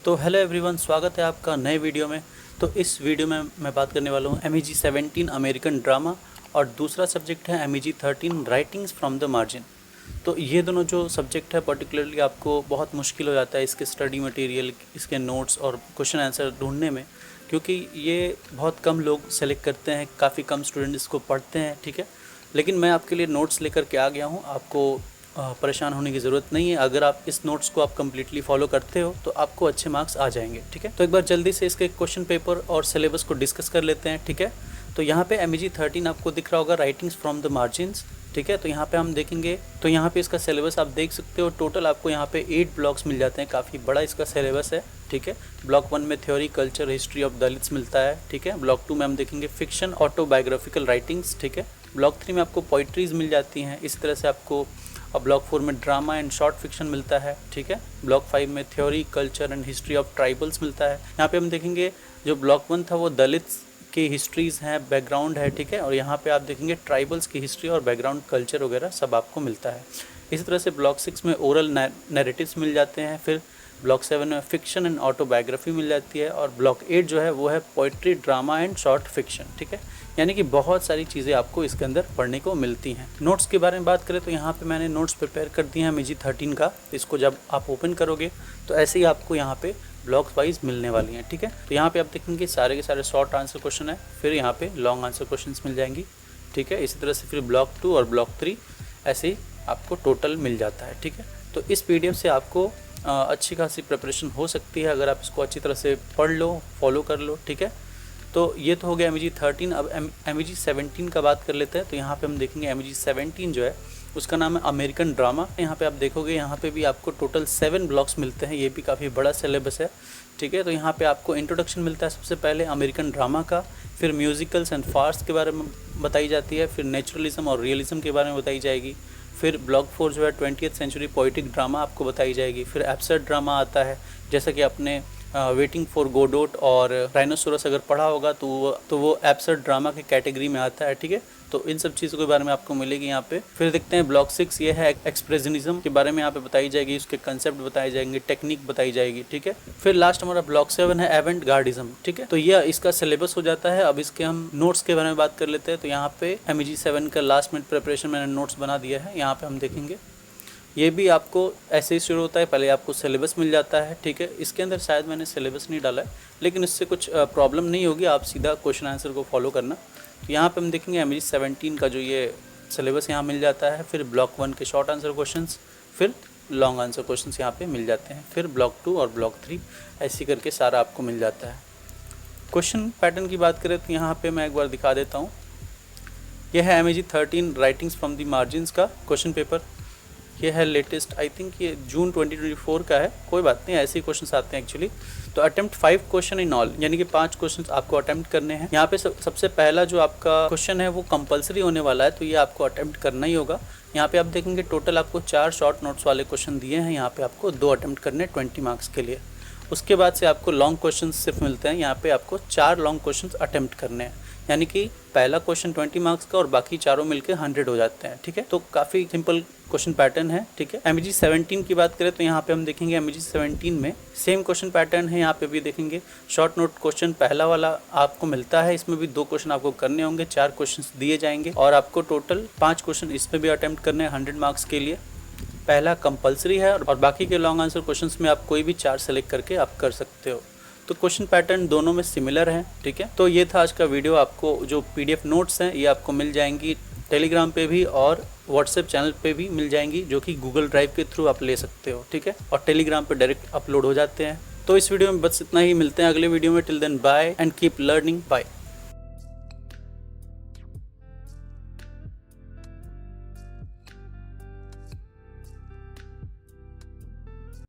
तो hello everyone, स्वागत है आपका नए वीडियो में। तो इस वीडियो में मैं बात करने वाला हूँ MEG 17 अमेरिकन ड्रामा और दूसरा सब्जेक्ट है MEG 13 writings from the margin. तो ये दोनों जो सब्जेक्ट है पर्टिकुलरली आपको बहुत मुश्किल हो जाता है इसके स्टडी मटेरियल, इसके नोट्स और क्वेश्चन आंसर ढूंढने में, क्योंकि ये बहुत कम लोग सेलेक्ट करते हैं, काफ़ी कम स्टूडेंट इसको पढ़ते हैं। ठीक है, लेकिन मैं आपके लिए नोट्स लेकर के आ गया हूँ। आपको परेशान होने की ज़रूरत नहीं है। अगर आप इस नोट्स को आप कम्प्लीटली फॉलो करते हो तो आपको अच्छे मार्क्स आ जाएंगे। ठीक है, तो एक बार जल्दी से इसके क्वेश्चन पेपर और सिलेबस को डिस्कस कर लेते हैं। ठीक है, तो यहाँ पे MEG 13 आपको दिख रहा होगा, राइटिंग्स फ्रॉम द मार्जिन्स। ठीक है, तो यहाँ पे हम देखेंगे, तो यहाँ पे इसका सिलेबस आप देख सकते हो। टोटल आपको यहाँ पे 8 ब्लॉक्स मिल जाते हैं, काफ़ी बड़ा इसका सिलेबस है। ठीक है, ब्लॉक 1 में theory, culture, history of Dalits मिलता है। ठीक है, ब्लॉक 2 में हम देखेंगे फिक्शन, ऑटोबायोग्राफिकल राइटिंग्स। ठीक है, ब्लॉक 3 में आपको पोइट्रीज मिल जाती हैं। इस तरह से आपको ब्लॉक 4 में ड्रामा एंड शॉर्ट फिक्शन मिलता है। ठीक है, ब्लॉक 5 में theory, culture and history of tribals मिलता है। यहाँ पे हम देखेंगे जो ब्लॉक 1 था वो दलित्स की हिस्ट्रीज़ हैं, बैकग्राउंड है। ठीक है, और यहाँ पे आप देखेंगे ट्राइबल्स की हिस्ट्री और बैकग्राउंड, कल्चर वगैरह सब आपको मिलता है। इसी तरह से ब्लॉक 6 में ओरल नैरेटिव्स मिल जाते हैं। फिर ब्लॉक 7 में फिक्शन एंड ऑटोबायोग्राफी मिल जाती है। और ब्लॉक 8 जो है वो है poetry, drama and short fiction. ठीक है, यानी कि बहुत सारी चीज़ें आपको इसके अंदर पढ़ने को मिलती हैं। नोट्स के बारे में बात करें तो यहाँ पे मैंने नोट्स प्रिपेयर कर दिए हैं MEG 13 का। इसको जब आप ओपन करोगे तो ऐसे ही आपको यहाँ पे ब्लॉक वाइज मिलने वाली हैं। ठीक है, तो यहाँ पे आप देखेंगे सारे के सारे शॉर्ट आंसर क्वेश्चन है, फिर यहाँ पे लॉन्ग आंसर क्वेश्चंस मिल जाएंगी। ठीक है, इसी तरह से फिर ब्लॉक 2 और ब्लॉक 3 ऐसे ही आपको टोटल मिल जाता है। ठीक है, तो इस PDF से आपको अच्छी खासी प्रिपरेशन हो सकती है अगर आप इसको अच्छी तरह से पढ़ लो, फॉलो कर लो। ठीक है, तो ये तो हो गया MEG 13। अब MEG 17 का बात कर लेते हैं। तो यहाँ पे हम देखेंगे MEG 17 जो है उसका नाम है अमेरिकन ड्रामा। यहाँ पे आप देखोगे यहाँ पे भी आपको टोटल 7 ब्लॉक्स मिलते हैं। ये भी काफ़ी बड़ा सिलेबस है। ठीक है, तो यहाँ पे आपको इंट्रोडक्शन मिलता है सबसे पहले अमेरिकन ड्रामा का, फिर म्यूजिकल्स एंड फार्स के बारे में बताई जाती है, फिर नेचुरलिज्म और रियलिज्म के बारे में बताई जाएगी। फिर ब्लॉक 4 जो है 20th सेंचुरी पोइटिक ड्रामा आपको बताई जाएगी। फिर एब्सर्ड ड्रामा आता है, जैसा कि आपने वेटिंग फॉर गोडोट और राइनोसोरस अगर पढ़ा होगा तो वो एब्सर्ड ड्रामा के कैटेगरी में आता है। ठीक है, तो इन सब चीज़ों के बारे में आपको मिलेगी यहाँ पे। फिर देखते हैं ब्लॉक 6, ये है एक्सप्रेशनिज्म के बारे में यहाँ पे बताई जाएगी, उसके कंसेप्ट बताए जाएंगे, टेक्निक बताई जाएगी। ठीक है, फिर लास्ट हमारा ब्लॉक 7 है एवेंट गार्डिज्म। ठीक है, तो यह इसका सिलेबस हो जाता है। अब इसके हम नोट्स के बारे में बात कर लेते हैं। तो यहाँ पे MEG 7 का लास्ट मिनट प्रिपरेशन मैंने नोट्स बना दिया है, यहाँ पे हम देखेंगे। ये भी आपको ऐसे ही शुरू होता है, पहले आपको सिलेबस मिल जाता है। ठीक है, इसके अंदर शायद मैंने सिलेबस नहीं डाला है, लेकिन इससे कुछ प्रॉब्लम नहीं होगी, आप सीधा क्वेश्चन आंसर को फॉलो करना। तो यहाँ पे हम देखेंगे MEG 17 का जो ये सिलेबस यहाँ मिल जाता है। फिर ब्लॉक 1 के शॉर्ट आंसर क्वेश्चंस, फिर लॉन्ग आंसर क्वेश्चंस यहाँ पे मिल जाते हैं। फिर ब्लॉक 2 और ब्लॉक 3 ऐसी करके सारा आपको मिल जाता है। क्वेश्चन पैटर्न की बात करें तो यहाँ पर मैं एक बार दिखा देता हूँ। यह है MEG 13 writings from the margins का क्वेश्चन पेपर। ये है लेटेस्ट, आई थिंक ये जून 2024 का है। कोई बात नहीं, ऐसे ही क्वेश्चंस आते हैं एक्चुअली। तो अटेम्प्ट 5 क्वेश्चन इन ऑल, यानी कि 5 क्वेश्चंस आपको अटेम्प्ट करने हैं। यहाँ पे सबसे पहला जो आपका क्वेश्चन है वो कंपलसरी होने वाला है, तो ये आपको अटेम्प्ट करना ही होगा। यहाँ पे आप देखेंगे टोटल आपको 4 शॉर्ट नोट्स वाले क्वेश्चन दिए हैं। यहाँ पे आपको 2 अटेम्प्ट करने 20 मार्क्स के लिए। उसके बाद से आपको लॉन्ग क्वेश्चन सिर्फ मिलते हैं। यहाँ पे आपको 4 लॉन्ग क्वेश्चन अटेम्प्ट करने हैं, यानी कि पहला क्वेश्चन 20 मार्क्स का और बाकी चारों मिलकर 100 हो जाते हैं। ठीक है, तो काफ़ी सिंपल क्वेश्चन पैटर्न है। ठीक है, MEG 17 की बात करें तो यहाँ पे हम देखेंगे MEG 17 में सेम क्वेश्चन पैटर्न है। यहाँ पे भी देखेंगे शॉर्ट नोट क्वेश्चन पहला वाला आपको मिलता है, इसमें भी 2 क्वेश्चन आपको करने होंगे, 4 क्वेश्चन दिए जाएंगे और आपको टोटल 5 क्वेश्चन इसमें भी अटेम्प्ट करने हैं 100 मार्क्स के लिए। पहला कंपल्सरी है और बाकी के लॉन्ग आंसर क्वेश्चंस में आप कोई भी 4 सेलेक्ट करके आप कर सकते हो। तो क्वेश्चन पैटर्न दोनों में सिमिलर है। ठीक है, तो ये था आज का वीडियो। आपको जो PDF नोट्स हैं ये आपको मिल जाएंगी टेलीग्राम पे भी और व्हाट्सएप चैनल पे भी मिल जाएंगी, जो कि गूगल ड्राइव के थ्रू आप ले सकते हो। ठीक है, और टेलीग्राम पे डायरेक्ट अपलोड हो जाते हैं। तो इस वीडियो में बस इतना ही, मिलते हैं अगले वीडियो में। Till then bye and keep learning. Bye.